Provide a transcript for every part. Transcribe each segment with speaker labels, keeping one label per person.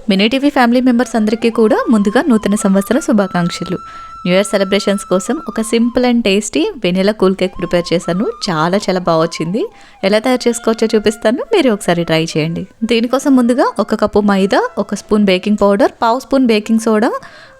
Speaker 1: Mini TV family members అందరికీ కూడా ముందుగా నూతన సంవత్సర శుభాకాంక్షలు. న్యూ ఇయర్ సెలబ్రేషన్స్ కోసం ఒక simple and tasty vanilla cool cake prepare చేశాను. చాలా బాగా వచ్చింది. ఎలా తయారు చేసుకోవచ్చో చూపిస్తాను, మీరు ఒకసారి ట్రై చేయండి. దీనికోసం ముందుగా 1 కప్పు మైదా, 1 spoon baking powder, 1/2 spoon baking soda,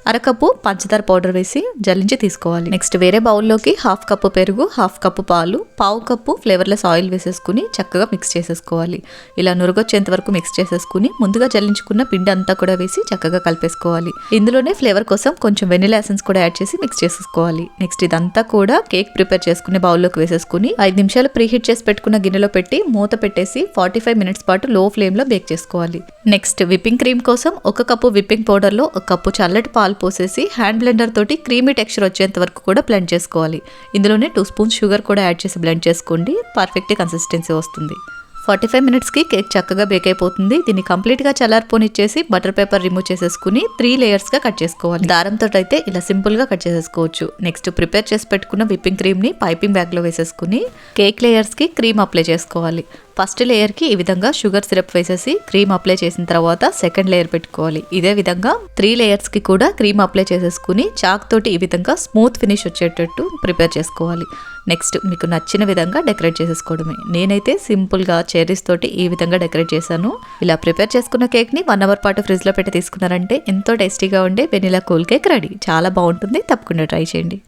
Speaker 1: 1/2 cup పంచదార పౌడర్ వేసి జల్లించి తీసుకోవాలి. నెక్స్ట్ వేరే బౌల్లోకి 1/2 కప్పు పెరుగు, 1/2 కప్పు పాలు, 1/2 కప్పు ఫ్లేవర్లెస్ ఆయిల్ వేసేసుకుని చక్కగా మిక్స్ చేసేసుకోవాలి. ఇలా నురుగొచ్చేంత వరకు మిక్స్ చేసేసుకుని ముందుగా జల్లించుకున్న పిండి అంతా కూడా వేసి చక్కగా కలిపేసుకోవాలి. ఇందులోనే ఫ్లేవర్ కోసం కొంచెం వెనిలా ఎసెన్స్ కూడా యాడ్ చేసి మిక్స్ చేసేసుకోవాలి. నెక్స్ట్ ఇదంతా కూడా కేక్ ప్రిపేర్ చేసుకునే బౌల్లోకి వేసేసుకుని 5 నిమిషాలు ప్రీహీట్ చేసి పెట్టుకున్న గిన్నెలో పెట్టి మూత పెట్టేసి 45 మినిట్స్ పాటు లో ఫ్లేమ్ లో బేక్ చేసుకోవాలి. నెక్స్ట్ విప్పింగ్ క్రీమ్ కోసం 1 కప్పు విప్పింగ్ పౌడర్ లో 1 కప్పు చల్లటి పాలు పోసేసి హ్యాండ్ బ్లెండర్ తోటి క్రీమీ టెక్స్చర్ వచ్చేంత వరకు కూడా బ్లెండ్ చేసుకోవాలి. ఇందులోనే 2 స్పూన్స్ షుగర్ కూడా యాడ్ చేసి బ్లెండ్ చేసుకోండి. పర్ఫెక్ట్ కన్సిస్టెన్సీ వస్తుంది. 45 మినిట్స్కి కేక్ చక్కగా బేక్ అయిపోతుంది. దీన్ని కంప్లీట్గా చల్లారిపోనిచ్చేసి బటర్ పేపర్ రిమూవ్ చేసేసుకుని 3 లేయర్స్గా కట్ చేసుకోవాలి. దారంతో అయితే ఇలా సింపుల్గా కట్ చేసేసుకోవచ్చు. నెక్స్ట్ ప్రిపేర్ చేసి పెట్టుకున్న విప్పింగ్ క్రీమ్ని పైపింగ్ బ్యాగ్లో వేసేసుకుని కేక్ లేయర్స్కి క్రీమ్ అప్లై చేసుకోవాలి. ఫస్ట్ లేయర్కి ఈ విధంగా షుగర్ సిరప్ వేసేసి క్రీమ్ అప్లై చేసిన తర్వాత సెకండ్ లేయర్ పెట్టుకోవాలి. ఇదే విధంగా 3 లేయర్స్కి కూడా క్రీమ్ అప్లై చేసేసుకుని చాక్ తోటి ఈ విధంగా స్మూత్ ఫినిష్ వచ్చేటట్టు ప్రిపేర్ చేసుకోవాలి. నెక్స్ట్ మీకు నచ్చిన విధంగా డెకరేట్ చేసేసుకోవడమే. నేనైతే సింపుల్గా చెర్రీస్ తోటి ఈ విధంగా డెకరేట్ చేశాను. ఇలా ప్రిపేర్ చేసుకున్న కేక్ని 1 అవర్ పాటు ఫ్రిడ్జ్లో పెట్టి తీసుకున్నారంటే ఎంతో టేస్టీగా ఉండే వెనిలా కూల్ కేక్ రెడీ. చాలా బాగుంటుంది, తప్పకుండా ట్రై చేయండి.